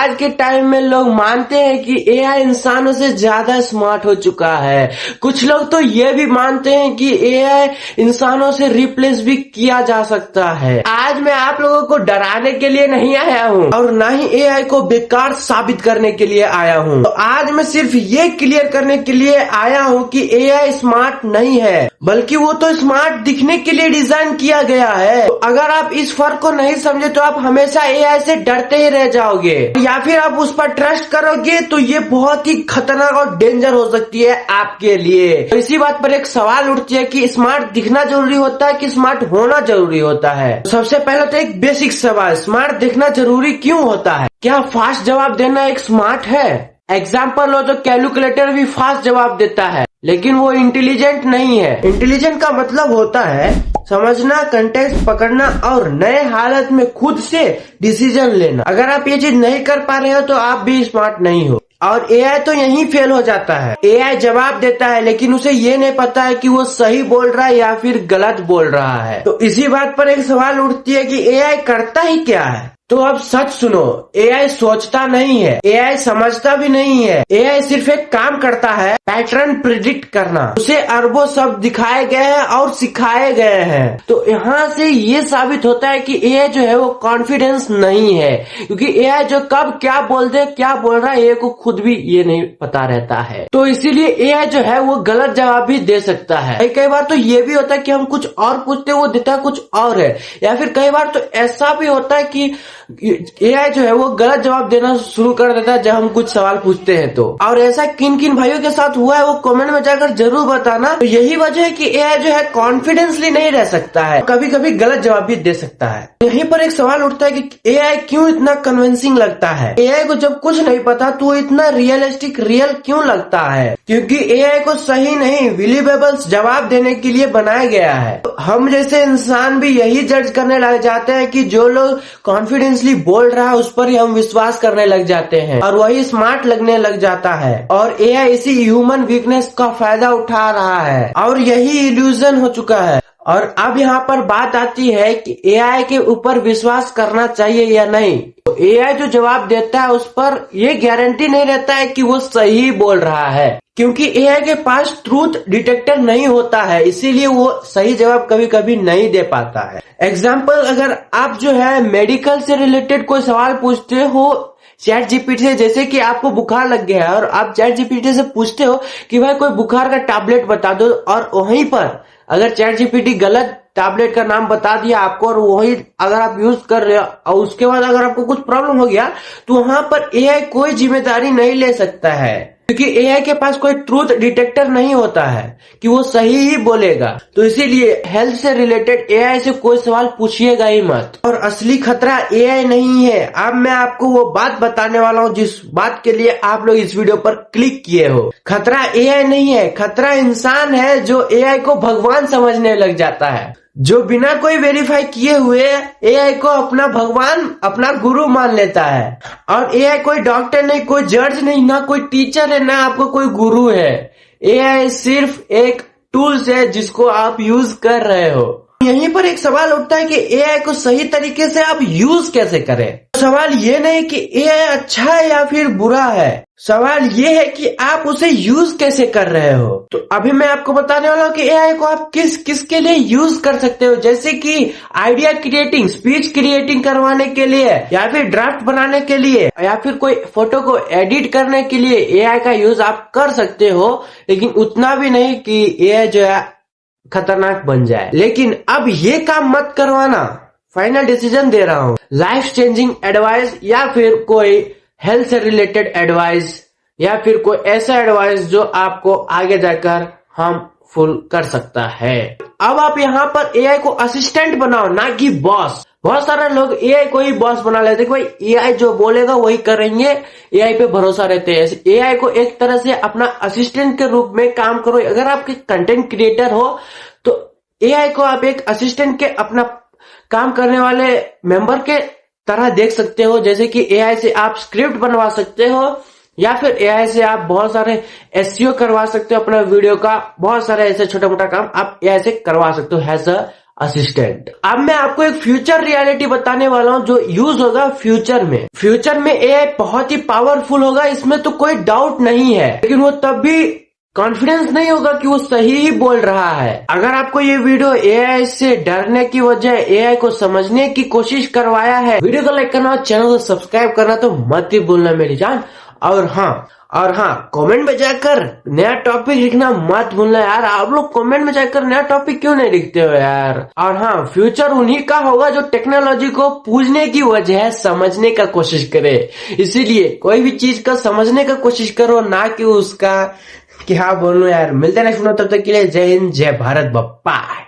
आज के टाइम में लोग मानते हैं कि एआई इंसानों से ज्यादा स्मार्ट हो चुका है। कुछ लोग तो ये भी मानते हैं कि एआई इंसानों से रिप्लेस भी किया जा सकता है। आज मैं आप लोगों को डराने के लिए नहीं आया हूँ और ना ही एआई को बेकार साबित करने के लिए आया हूँ। तो आज मैं सिर्फ ये क्लियर करने के लिए आया हूँ कि एआई स्मार्ट नहीं है, बल्कि वो तो स्मार्ट दिखने के लिए डिजाइन किया गया है। तो अगर आप इस फर्क को नहीं समझे तो आप हमेशा एआई से डरते ही रह जाओगे, या फिर आप उस पर ट्रस्ट करोगे तो ये बहुत ही खतरनाक और डेंजर हो सकती है आपके लिए। तो इसी बात पर एक सवाल उठती है कि स्मार्ट दिखना जरूरी होता है कि स्मार्ट होना जरूरी होता है। तो सबसे पहले तो एक बेसिक सवाल, स्मार्ट दिखना जरूरी क्यों होता है? क्या फास्ट जवाब देना एक स्मार्ट है? एग्जाम्पल हो तो कैलकुलेटर भी फास्ट जवाब देता है, लेकिन वो इंटेलिजेंट नहीं है। इंटेलिजेंट का मतलब होता है समझना, कंटेक्स्ट पकड़ना और नए हालत में खुद से डिसीजन लेना। अगर आप ये चीज नहीं कर पा रहे हो तो आप भी स्मार्ट नहीं हो। और एआई तो यहीं फेल हो जाता है। एआई जवाब देता है लेकिन उसे ये नहीं पता है कि वो सही बोल रहा है या फिर गलत बोल रहा है। तो इसी बात पर एक सवाल उठती है कि एआई करता ही क्या है? तो अब सच सुनो, एआई सोचता नहीं है, एआई समझता भी नहीं है। एआई सिर्फ एक काम करता है, पैटर्न प्रिडिक्ट करना। उसे अरबों शब्द दिखाए गए हैं और सिखाए गए हैं। तो यहाँ से ये साबित होता है कि एआई जो है वो कॉन्फिडेंस नहीं है, क्योंकि एआई जो कब क्या बोल दे, क्या बोल रहा है, एआई को खुद भी ये नहीं पता रहता है। तो इसीलिए एआई जो है वो गलत जवाब भी दे सकता है। कई बार तो ये भी होता है कि हम कुछ और पूछते हैं, वो देता कुछ और है। या फिर कई बार तो ऐसा भी होता है कि एआई जो है वो गलत जवाब देना शुरू कर देता है जब हम कुछ सवाल पूछते हैं तो। और ऐसा किन किन भाइयों के साथ हुआ है वो कमेंट में जाकर जरूर बताना। तो यही वजह है कि एआई जो है कॉन्फिडेंसली नहीं रह सकता है, कभी कभी गलत जवाब भी दे सकता है। यहीं पर एक सवाल उठता है कि एआई क्यों इतना कन्विंसिंग लगता है? एआई को जब कुछ नहीं पता तो वो इतना रियलिस्टिक रियल क्यों लगता है? क्योंकि एआई को सही नहीं, बिलीवेबल जवाब देने के लिए बनाया गया है। तो हम जैसे इंसान भी यही जज करने लग जाते हैं कि जो लोग कॉन्फिडेंसली बोल रहा है उस पर ही हम विश्वास करने लग जाते हैं और वही स्मार्ट लगने लग जाता है। और एआई इसी ह्यूमन वीकनेस का फायदा उठा रहा है और यही इल्यूजन हो चुका है। और अब यहाँ पर बात आती है कि एआई के ऊपर विश्वास करना चाहिए या नहीं। तो एआई जो जवाब देता है उस पर ये गारंटी नहीं रहता है कि वो सही बोल रहा है, क्योंकि एआई के पास ट्रूथ डिटेक्टर नहीं होता है, इसीलिए वो सही जवाब कभी कभी नहीं दे पाता है। एग्जाम्पल, अगर आप जो है मेडिकल से रिलेटेड कोई सवाल पूछते हो चैट जीपीटी से, जैसे कि आपको बुखार लग गया है और आप चैट जीपीटी से पूछते हो कि भाई कोई बुखार का टैबलेट बता दो, और वहीं पर अगर चैट जीपीटी गलत टैबलेट का नाम बता दिया आपको और वही अगर आप यूज कर रहे हो और उसके बाद अगर आपको कुछ प्रॉब्लम हो गया तो वहां पर एआई कोई जिम्मेदारी नहीं ले सकता है, क्योंकि एआई के पास कोई ट्रूथ डिटेक्टर नहीं होता है कि वो सही ही बोलेगा। तो इसीलिए हेल्थ से रिलेटेड एआई से कोई सवाल पूछिएगा ही मत। और असली खतरा एआई नहीं है। अब मैं आपको वो बात बताने वाला हूँ जिस बात के लिए आप लोग इस वीडियो पर क्लिक किए हो। खतरा एआई नहीं है, खतरा इंसान है जो एआई को भगवान समझने लग जाता है, जो बिना कोई वेरीफाई किए हुए एआई को अपना भगवान, अपना गुरु मान लेता है। और एआई कोई डॉक्टर नहीं, कोई जज नहीं, ना कोई टीचर है, ना आपको कोई गुरु है। एआई सिर्फ एक टूल्स है जिसको आप यूज कर रहे हो। यहीं पर एक सवाल उठता है कि एआई को सही तरीके से आप यूज कैसे करें। सवाल ये नहीं कि एआई अच्छा है या फिर बुरा है, सवाल ये है कि आप उसे यूज कैसे कर रहे हो। तो अभी मैं आपको बताने वाला हूँ कि एआई को आप किस किस के लिए यूज कर सकते हो, जैसे कि आइडिया क्रिएटिंग, स्पीच क्रिएटिंग करवाने के लिए, या फिर ड्राफ्ट बनाने के लिए, या फिर कोई फोटो को एडिट करने के लिए एआई का यूज आप कर सकते हो, लेकिन उतना भी नहीं कि एआई जो है खतरनाक बन जाए। लेकिन अब ये काम मत करवाना, फाइनल डिसीजन दे रहा हूँ। लाइफ चेंजिंग एडवाइस या फिर कोई हेल्थ से रिलेटेड एडवाइस या फिर कोई ऐसा एडवाइस जो आपको आगे जाकर हार्मफुल कर सकता है। अब आप यहाँ पर एआई को असिस्टेंट बनाओ, ना कि बॉस। बहुत सारे लोग एआई को ही बॉस बना लेते हैं, भाई एआई जो बोलेगा वही करेंगे, एआई पे भरोसा रहते हैं। एआई को एक तरह से अपना असिस्टेंट के रूप में काम करो। अगर आपके कंटेंट क्रिएटर हो तो एआई को आप एक असिस्टेंट के अपना काम करने वाले मेंबर के तरह देख सकते हो। जैसे कि एआई से आप स्क्रिप्ट बनवा सकते हो, या फिर एआई से आप बहुत सारे एसईओ करवा सकते हो अपना वीडियो का। बहुत सारे ऐसे छोटा मोटा काम आप एआई से करवा सकते हो एज अ असिस्टेंट। अब मैं आपको एक फ्यूचर रियलिटी बताने वाला हूँ जो यूज होगा फ्यूचर में। फ्यूचर में एआई बहुत ही पावरफुल होगा, इसमें तो कोई डाउट नहीं है, लेकिन वो तब भी कॉन्फिडेंस नहीं होगा कि वो सही ही बोल रहा है। अगर आपको ये वीडियो एआई से डरने की वजह एआई को समझने की कोशिश करवाया है, वीडियो को लाइक करना, चैनल को सब्सक्राइब करना तो मत ही भूलना मेरी जान। और हाँ, कमेंट में जाकर नया टॉपिक लिखना मत भूलना यार। आप लोग कमेंट में जाकर नया टॉपिक क्यों नहीं लिखते हो यार। और हाँ, फ्यूचर उन्हीं का होगा जो टेक्नोलॉजी को पूछने की वजह समझने का कोशिश करे। इसीलिए कोई भी चीज का समझने का कोशिश करो, ना कि उसका क्या बोलूं यार। मिलते हैं नेक्स्ट वीडियो, तब तक के लिए जय हिंद, जय भारत, बाय।